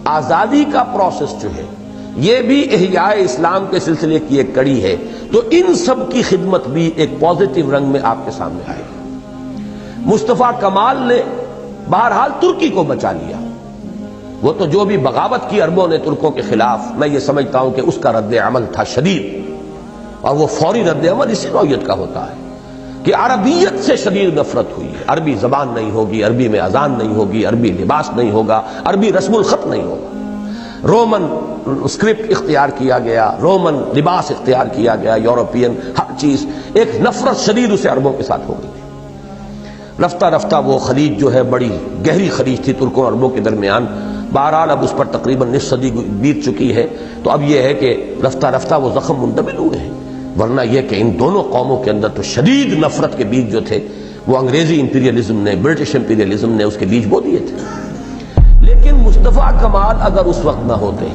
آزادی کا پروسیس جو ہے یہ بھی احیاء اسلام کے سلسلے کی ایک کڑی ہے، تو ان سب کی خدمت بھی ایک پازیٹیو رنگ میں آپ کے سامنے آئے گی۔ مصطفیٰ کمال نے بہرحال ترکی کو بچا لیا، وہ تو جو بھی بغاوت کی عربوں نے ترکوں کے خلاف، میں یہ سمجھتا ہوں کہ اس کا رد عمل تھا شدید، اور وہ فوری رد عمل اسی نوعیت کا ہوتا ہے کہ عربیت سے شدید نفرت ہوئی ہے۔ عربی زبان نہیں ہوگی، عربی میں اذان نہیں ہوگی، عربی لباس نہیں ہوگا، عربی رسم الخط نہیں ہوگا، رومن اسکرپٹ اختیار کیا گیا، رومن لباس اختیار کیا گیا، یورپین ہر چیز، ایک نفرت شدید اسے عربوں کے ساتھ ہو گئی۔ رفتہ رفتہ وہ خلیج جو ہے بڑی گہری خلیج تھی ترکوں اور عربوں کے درمیان، بہرحال اب اس پر تقریباً نصف صدی بیت چکی ہے، تو اب یہ ہے کہ رفتہ رفتہ وہ زخم مندمل ہوئے ہیں، ورنہ یہ کہ ان دونوں قوموں کے اندر تو شدید نفرت کے بیج جو تھے وہ انگریزی امپیریلزم نے، برٹش امپیریلزم نے اس کے بیج بو دیے تھے۔ لیکن مصطفیٰ کمال اگر اس وقت نہ ہوتے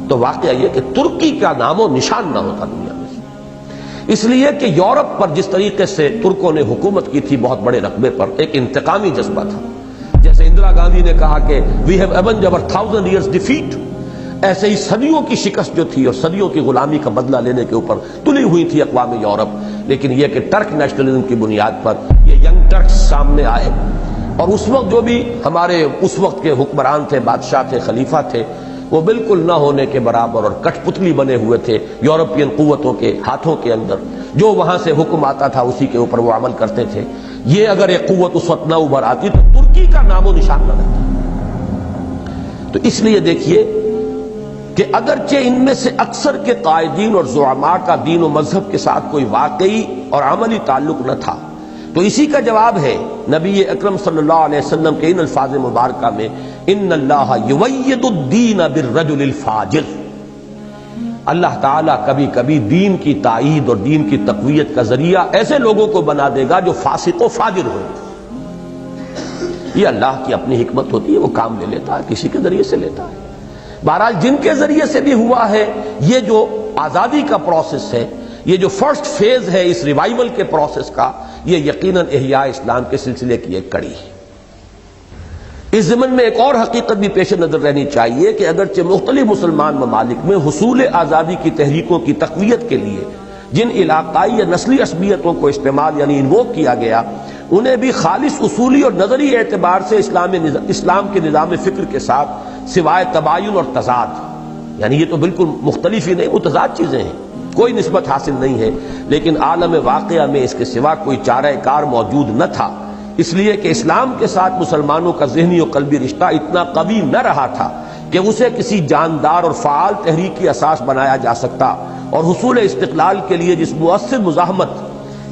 تو واقعہ یہ کہ ترکی کا نام و نشان نہ ہوتا دنیا میں سے، اس لیے کہ یورپ پر جس طریقے سے ترکوں نے حکومت کی تھی بہت بڑے رقبے پر، ایک انتقامی جذبہ تھا، جیسے اندرا گاندھی نے کہا کہ we have ایونجڈ our 1000 years defeat، ایسے ہی صدیوں کی شکست جو تھی اور صدیوں کی غلامی کا بدلہ لینے کے اوپر تلی ہوئی تھی اقوام یورپ۔ لیکن یہ کہ ٹرک نیشنلزم کی بنیاد پر یہ ینگ ٹرکس سامنے آئے، اور اس وقت جو بھی ہمارے اس وقت کے حکمران تھے، بادشاہ تھے، خلیفہ تھے، وہ بالکل نہ ہونے کے برابر اور کٹ پتلی بنے ہوئے تھے یورپین قوتوں کے ہاتھوں کے اندر، جو وہاں سے حکم آتا تھا اسی کے اوپر وہ عمل کرتے تھے۔ یہ اگر ایک قوت اس وقت نہ ابھر آتی تو ترکی کا نام و نشان نہ رہتا۔ تو اس لیے دیکھیے کہ اگرچہ ان میں سے اکثر کے قائدین اور زعماء کا دین و مذہب کے ساتھ کوئی واقعی اور عملی تعلق نہ تھا، تو اسی کا جواب ہے نبی اکرم صلی اللہ علیہ وسلم کے ان الفاظ مبارکہ میں، ان اللہ یوید الدین بالرجل الفاجر، اللہ تعالیٰ کبھی کبھی دین کی تائید اور دین کی تقویت کا ذریعہ ایسے لوگوں کو بنا دے گا جو فاسق و فاجر ہو۔ یہ اللہ کی اپنی حکمت ہوتی ہے، وہ کام لے لیتا ہے، کسی کے ذریعے سے لیتا ہے۔ بہرحال جن کے ذریعے سے بھی ہوا ہے، یہ جو آزادی کا پروسیس ہے، یہ جو فرسٹ فیز ہے اس ریوائول کے پروسیس کا، یہ یقیناً احیاء اسلام کے سلسلے کی ایک کڑی ہے۔ اس ضمن میں ایک اور حقیقت بھی پیش نظر رہنی چاہیے کہ اگرچہ مختلف مسلمان ممالک میں حصول آزادی کی تحریکوں کی تقویت کے لیے جن علاقائی یا نسلی عصبیتوں کو استعمال یعنی انووک کیا گیا، انہیں بھی خالص اصولی اور نظری اعتبار سے اسلام کے نظام فکر کے ساتھ سوائے تباین اور تضاد، یعنی یہ تو بالکل مختلف ہی نہیں، متضاد چیزیں ہیں، کوئی نسبت حاصل نہیں ہے، لیکن عالم واقعہ میں اس کے سوا کوئی چارہ کار موجود نہ تھا، اس لیے کہ اسلام کے ساتھ مسلمانوں کا ذہنی و قلبی رشتہ اتنا قوی نہ رہا تھا کہ اسے کسی جاندار اور فعال تحریک کی اساس بنایا جا سکتا، اور حصول استقلال کے لیے جس مؤثر مزاحمت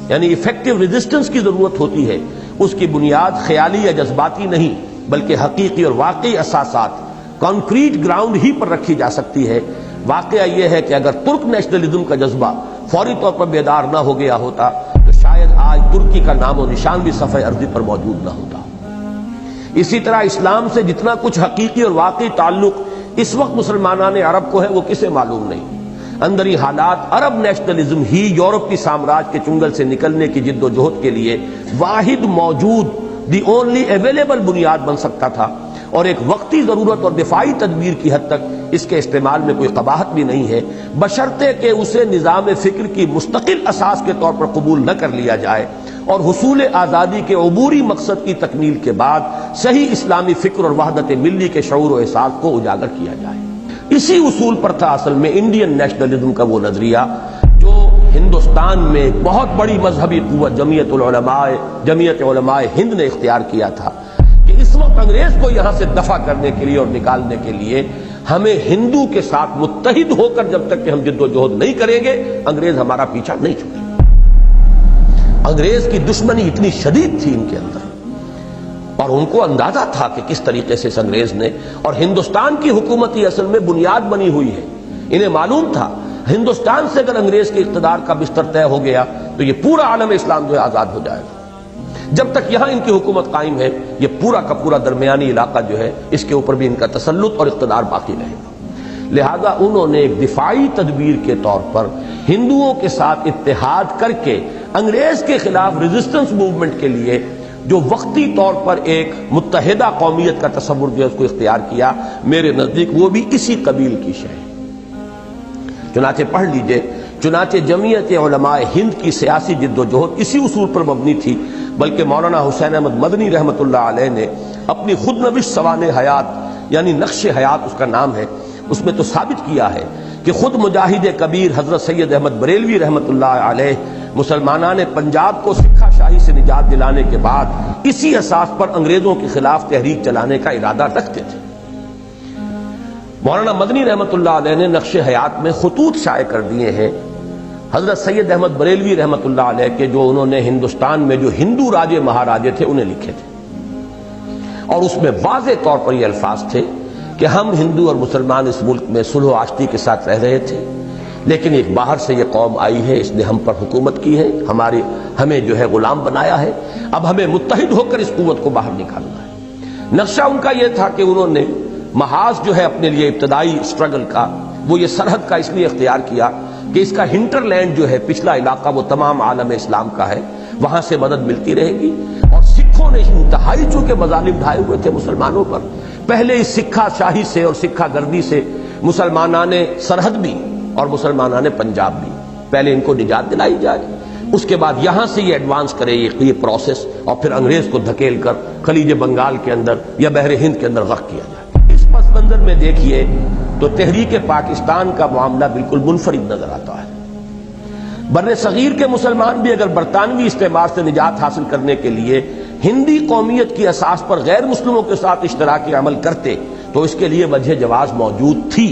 یعنی ایفیکٹو ریزسٹنس کی ضرورت ہوتی ہے، اس کی بنیاد خیالی یا جذباتی نہیں بلکہ حقیقی اور واقعی اساسات، کانکریٹ گراؤنڈ ہی پر رکھی جا سکتی ہے۔ واقعہ یہ ہے کہ اگر ترک نیشنلزم کا جذبہ فوری طور پر بیدار نہ ہو گیا ہوتا تو شاید آج ترکی کا نام و نشان بھی صفحہ ارضی پر موجود نہ ہوتا۔ اسی طرح اسلام سے جتنا کچھ حقیقی اور واقعی تعلق اس وقت مسلمانان عرب کو ہے، وہ کسے معلوم نہیں۔ اندری حالات عرب نیشنلزم ہی یورپ کی سامراج کے چنگل سے نکلنے کی جد و جہد کے لیے واحد موجود دی اونلی اویلیبل بنیاد بن سکتا تھا، اور ایک وقتی ضرورت اور دفاعی تدبیر کی حد تک اس کے استعمال میں کوئی قباحت بھی نہیں ہے، بشرطے کہ اسے نظام فکر کی مستقل اساس کے طور پر قبول نہ کر لیا جائے، اور حصول آزادی کے عبوری مقصد کی تکمیل کے بعد صحیح اسلامی فکر اور وحدت ملی کے شعور و احساس کو اجاگر کیا جائے۔ اسی اصول پر تھا اصل میں انڈین نیشنلزم کا وہ نظریہ جو ہندوستان میں ایک بہت بڑی مذہبی قوت جمعیت علماء ہند نے اختیار کیا تھا کہ اس وقت انگریز کو یہاں سے دفع کرنے کے لیے اور نکالنے کے لیے ہمیں ہندو کے ساتھ متحد ہو کر جب تک کہ ہم جد و جہد نہیں کریں گے، انگریز ہمارا پیچھا نہیں چھوڑے۔ انگریز کی دشمنی اتنی شدید تھی ان کے اندر، اور ان کو اندازہ تھا کہ کس طریقے سے اس انگریز نے، اور ہندوستان کی حکومتی اصل میں بنیاد بنی ہوئی ہے، انہیں معلوم تھا ہندوستان سے اگر انگریز کے اقتدار کا بستر طے ہو گیا تو یہ پورا عالم اسلام جو ہے آزاد ہو جائے گا۔ جب تک یہاں ان کی حکومت قائم ہے، یہ پورا کا پورا درمیانی علاقہ جو ہے اس کے اوپر بھی ان کا تسلط اور اقتدار باقی رہے گا۔ لہذا انہوں نے ایک دفاعی تدبیر کے طور پر ہندوؤں کے ساتھ اتحاد کر کے انگریز کے خلاف ریزسٹنس موومنٹ کے لیے جو وقتی طور پر ایک متحدہ قومیت کا تصور جو ہے اس کو اختیار کیا، میرے نزدیک وہ بھی اسی قبیل کی شے ہے۔ چنانچہ پڑھ لیجئے، چنانچہ جمعیت علماء ہند کی سیاسی جد و جہد اسی اصول پر مبنی تھی، بلکہ مولانا حسین احمد مدنی رحمۃ اللہ علیہ نے اپنی خود نوشت سوانح حیات یعنی نقش حیات اس کا نام ہے، اس میں تو ثابت کیا ہے کہ خود مجاہد کبیر حضرت سید احمد بریلوی رحمۃ اللہ علیہ مسلمانان پنجاب کو سکھا شاہی سے نجات دلانے کے بعد اسی اساس پر انگریزوں کے خلاف تحریک چلانے کا ارادہ رکھتے تھے۔ مولانا مدنی رحمۃ اللہ علیہ نے نقش حیات میں خطوط شائع کر دیے ہیں حضرت سید احمد بریلوی رحمۃ اللہ علیہ کے، جو انہوں نے ہندوستان میں جو ہندو راجے مہاراجے تھے انہیں لکھے تھے، اور اس میں واضح طور پر یہ الفاظ تھے کہ ہم ہندو اور مسلمان اس ملک میں صلح و آشتی کے ساتھ رہ رہے تھے، لیکن ایک باہر سے یہ قوم آئی ہے، اس نے ہم پر حکومت کی ہے، ہمیں جو ہے غلام بنایا ہے، اب ہمیں متحد ہو کر اس قوت کو باہر نکالنا ہے۔ نقشہ ان کا یہ تھا کہ انہوں نے محاذ جو ہے اپنے لیے ابتدائی اسٹرگل کا، وہ یہ سرحد کا اس لیے اختیار کیا کہ اس کا ہنٹر لینڈ جو ہے پچھلا علاقہ وہ تمام عالم اسلام کا ہے، وہاں سے مدد ملتی رہے گی، اور سکھوں نے انتہائی چونکہ مظالم ڈھائے ہوئے تھے مسلمانوں پر، پہلے اس سکھا شاہی سے اور سکھا گردی سے مسلمانان سرحد بھی اور مسلمانان پنجاب بھی، پہلے ان کو نجات دلائی جائے، اس کے بعد یہاں سے یہ ایڈوانس کرے یہ پروسیس، اور پھر انگریز کو دھکیل کر خلیج بنگال کے اندر یا بحر ہند کے اندر غرق کیا جائے۔ اس پس منظر میں دیکھیے تو تحریک پاکستان کا معاملہ بالکل منفرد نظر آتا ہے۔ بر صغیر کے مسلمان بھی اگر برطانوی استعمار سے نجات حاصل کرنے کے لیے ہندی قومیت کی اساس پر غیر مسلموں کے ساتھ اشتراکی عمل کرتے تو اس کے لیے وجہ جواز موجود تھی،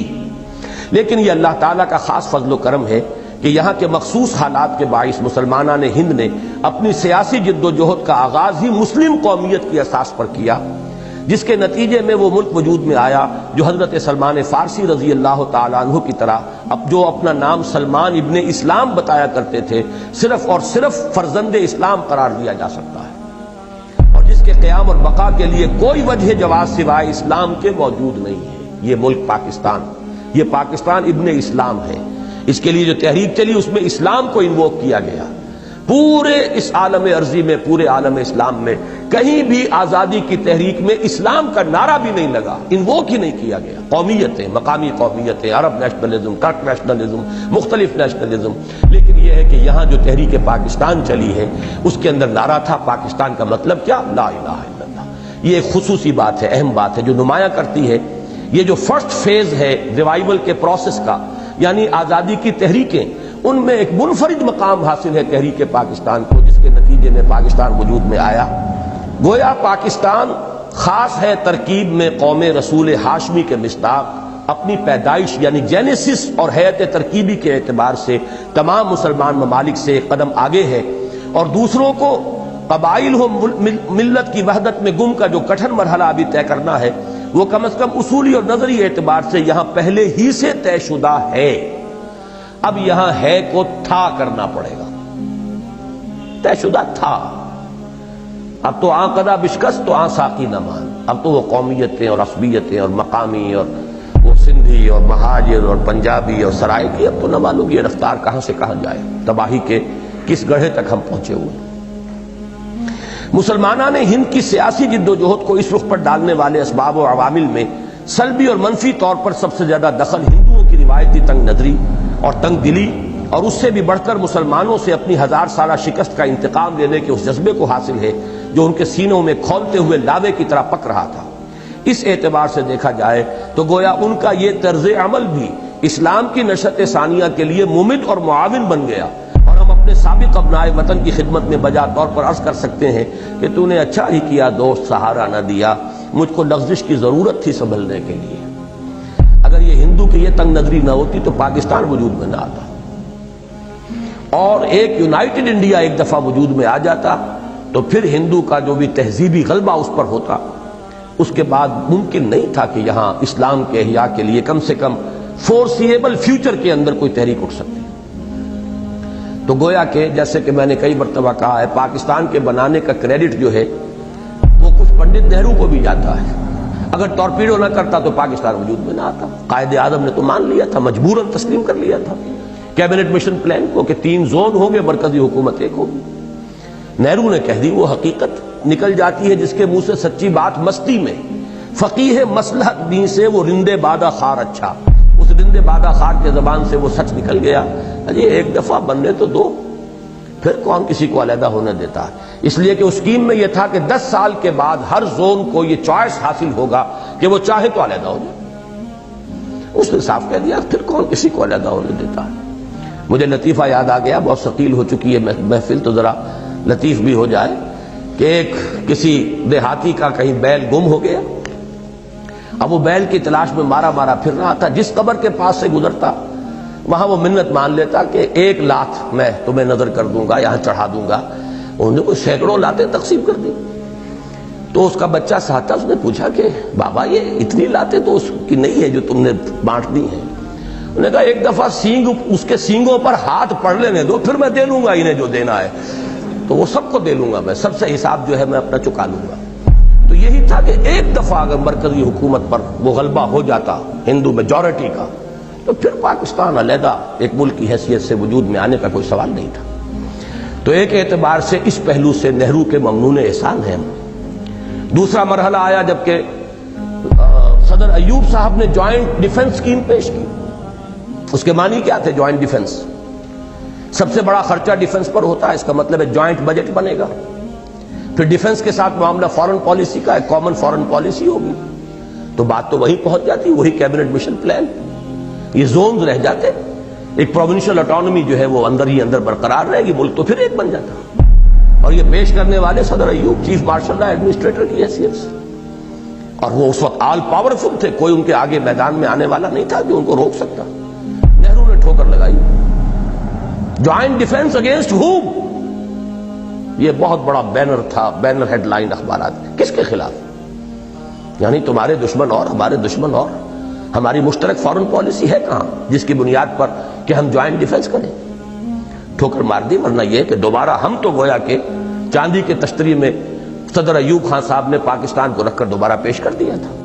لیکن یہ اللہ تعالیٰ کا خاص فضل و کرم ہے کہ یہاں کے مخصوص حالات کے باعث مسلمانان ہند نے اپنی سیاسی جد و جہد کا آغاز ہی مسلم قومیت کی اساس پر کیا، جس کے نتیجے میں وہ ملک وجود میں آیا جو حضرت سلمان فارسی رضی اللہ تعالیٰ عنہ کی طرح جو اپنا نام سلمان ابن اسلام بتایا کرتے تھے، صرف اور صرف فرزند اسلام قرار دیا جا سکتا ہے، اور جس کے قیام اور بقا کے لیے کوئی وجہ جواز سوائے اسلام کے موجود نہیں ہے۔ یہ ملک پاکستان، یہ پاکستان ابن اسلام ہے۔ اس کے لیے جو تحریک چلی اس میں اسلام کو انووک کیا گیا۔ پورے اس عالم ارضی میں، پورے عالم اسلام میں کہیں بھی آزادی کی تحریک میں اسلام کا نعرہ بھی نہیں لگا، انووک ہی نہیں کیا گیا۔ قومیتیں، مقامی قومیتیں، عرب نیشنلزم، ترک نیشنلزم، مختلف نیشنلزم، لیکن یہ ہے کہ یہاں جو تحریک پاکستان چلی ہے اس کے اندر نعرہ تھا پاکستان کا مطلب کیا؟ لا الہ الا اللہ۔ یہ ایک خصوصی بات ہے، اہم بات ہے جو نمایاں کرتی ہے یہ جو فرسٹ فیز ہے ریوائول کے پروسیس کا، یعنی آزادی کی تحریکیں، ان میں ایک منفرد مقام حاصل ہے تحریک پاکستان کو، جس کے نتیجے میں پاکستان وجود میں آیا۔ گویا پاکستان خاص ہے ترکیب میں قوم رسول ہاشمی کے مصداق، اپنی پیدائش یعنی جینیسس اور حیت ترکیبی کے اعتبار سے تمام مسلمان ممالک سے ایک قدم آگے ہے، اور دوسروں کو قبائل ہو ملت کی وحدت میں گم کا جو کٹھن مرحلہ ابھی طے کرنا ہے وہ کم از کم اصولی اور نظری اعتبار سے یہاں پہلے ہی سے طے شدہ ہے۔ اب یہاں ہے کو تھا کرنا پڑے گا، طے شدہ تھا۔ اب تو قدا بشکست تو ساقی نہ مان، اب تو وہ قومیتیں اور عصبیتیں اور مقامی اور وہ سندھی اور مہاجر اور پنجابی اور سرائکی، اب تو نہ معلوم یہ رفتار کہاں سے کہاں جائے، تباہی کے کس گڑھے تک ہم پہنچے ہوئے۔ مسلمانان ہند کی سیاسی جد و جہد کو اس رخ پر ڈالنے والے اسباب و عوامل میں سلبی اور منفی طور پر سب سے زیادہ دخل ہندوؤں کی روایتی تنگ نظری اور تنگ دلی، اور اس سے بھی بڑھ کر مسلمانوں سے اپنی 1000 سالہ شکست کا انتقام لینے کے اس جذبے کو حاصل ہے جو ان کے سینوں میں کھولتے ہوئے لاوے کی طرح پک رہا تھا۔ اس اعتبار سے دیکھا جائے تو گویا ان کا یہ طرز عمل بھی اسلام کی نشأت ثانیہ کے لیے ممد اور معاون بن گیا، اور ہم اپنے سابق ابنائے وطن کی خدمت میں بجا طور پر عرض کر سکتے ہیں کہ تو نے اچھا ہی کیا دوست، سہارا نہ دیا، مجھ کو لغزش کی ضرورت تھی سنبھلنے کے لیے۔ اگر یہ ہندو کی یہ تنگ نظری نہ ہوتی تو پاکستان وجود میں نہ آتا، اور ایک یونائٹڈ انڈیا ایک دفعہ وجود میں آ جاتا تو پھر ہندو کا جو بھی تہذیبی غلبہ اس پر ہوتا، اس کے بعد ممکن نہیں تھا کہ یہاں اسلام کے احیاء کے لیے کم سے کم فورسیبل فیوچر کے اندر کوئی تحریک اٹھ سکتی۔ تو گویا کہ جیسے کہ میں نے کئی مرتبہ کہا ہے، پاکستان کے بنانے کا کریڈٹ جو ہے وہ کچھ پنڈت نہرو کو بھی جاتا ہے۔ اگر ٹورپیڈو نہ کرتا تو پاکستان وجود میں نہ آتا۔ قائد اعظم نے تو مان لیا تھا، مجبوراً تسلیم کر لیا تھا کیبنٹ مشن پلان کو کہ 3 زون ہوں گے، مرکزی حکومت ایک ہوگی۔ نہرو نے کہہ دی، وہ حقیقت نکل جاتی ہے جس کے منہ سے سچی بات مستی میں۔ فقیہ مصلحت دین سے وہ رندے بادہ خار اچھا، اس رندے بادہ خار کے زبان سے وہ سچ نکل گیا۔ اجی ایک دفعہ بننے تو دو، پھر کون کسی کو علیحدہ ہونے دیتا ہے۔ اس لیے کہ اس اسکیم میں یہ تھا کہ 10 سال کے بعد ہر زون کو یہ چوائس حاصل ہوگا کہ وہ چاہے تو علیحدہ ہو جائے۔ اس نے صاف کہہ دیا، پھر کون کسی کو علیحدہ ہونے دیتا ہے۔ مجھے لطیفہ یاد آ گیا، بہت ثقیل ہو چکی ہے محفل تو ذرا لطیف بھی ہو جائے، کہ ایک کسی دیہاتی کا کہیں بیل گم ہو گیا، اب وہ بیل کی تلاش میں مارا مارا پھر رہا تھا، جس قبر کے پاس سے گزرتا وہاں وہ منت مان لیتا کہ 1 لات میں تمہیں نظر کر دوں گا، یہاں چڑھا دوں گا۔ انہوں نے کوئی سینکڑوں لاتیں تقسیم کر دی۔ تو اس کا بچہ ساتھ تھا، اس نے پوچھا کہ بابا یہ اتنی لاتیں تو اس کی نہیں ہے جو تم نے بانٹ دی ہیں۔ انہوں نے کہا ایک دفعہ سینگ اس کے سینگوں پر ہاتھ پڑ لینے دو، پھر میں دے لوں گا انہیں جو دینا ہے، تو وہ سب کو دے لوں گا، میں سب سے حساب جو ہے میں اپنا چکا لوں گا۔ تو یہی تھا کہ ایک دفعہ اگر مرکزی حکومت پر وہ غلبہ ہو جاتا ہندو میجورٹی کا تو پھر پاکستان علیحدہ ایک ملک کی حیثیت سے وجود میں آنے کا کوئی سوال نہیں تھا۔ تو ایک اعتبار سے اس پہلو سے نہرو کے ممنون احسان ہیں۔ دوسرا مرحلہ آیا جبکہ صدر ایوب صاحب نے جوائنٹ ڈیفنس اسکیم پیش کی۔ اس کے معنی کیا تھے جوائنٹ ڈیفنس؟ سب سے بڑا خرچہ ڈیفنس پر ہوتا ہے، اس کا مطلب ہے جوائنٹ بجٹ بنے گا۔ پھر ڈیفنس کے ساتھ معاملہ فارن پالیسی کا ہے، کامن فارن پالیسی ہوگی، تو بات تو وہیں پہنچ جاتی، وہی کیبنٹ مشن پلان۔ یہ زونز رہ جاتے، ایک پروونشل اٹانومی جو ہے وہ اندر ہی اندر برقرار رہے گی، ملک تو پھر ایک بن جاتا۔ اور یہ پیش کرنے والے صدر ایوب چیف مارشل ایڈمنسٹریٹر کی حیثیت سے، اور وہ اس وقت آل پاورفل تھے، کوئی ان کے آگے میدان میں آنے والا نہیں تھا جو ان کو روک سکتا۔ نہرو نے ٹھوکر لگائی، جوائنٹ ڈیفنس اگینسٹ ہوم؟ یہ بہت بڑا بینر تھا، بینر ہیڈ لائن اخبارات، کس کے خلاف؟ یعنی تمہارے دشمن اور ہمارے دشمن اور، ہماری مشترک فارن پالیسی ہے کہاں جس کی بنیاد پر کہ ہم جوائنٹ ڈیفنس کریں؟ ٹھوکر مار دی، ورنہ یہ کہ دوبارہ ہم تو گویا کہ چاندی کے تشتری میں صدر ایوب خان صاحب نے پاکستان کو رکھ کر دوبارہ پیش کر دیا تھا۔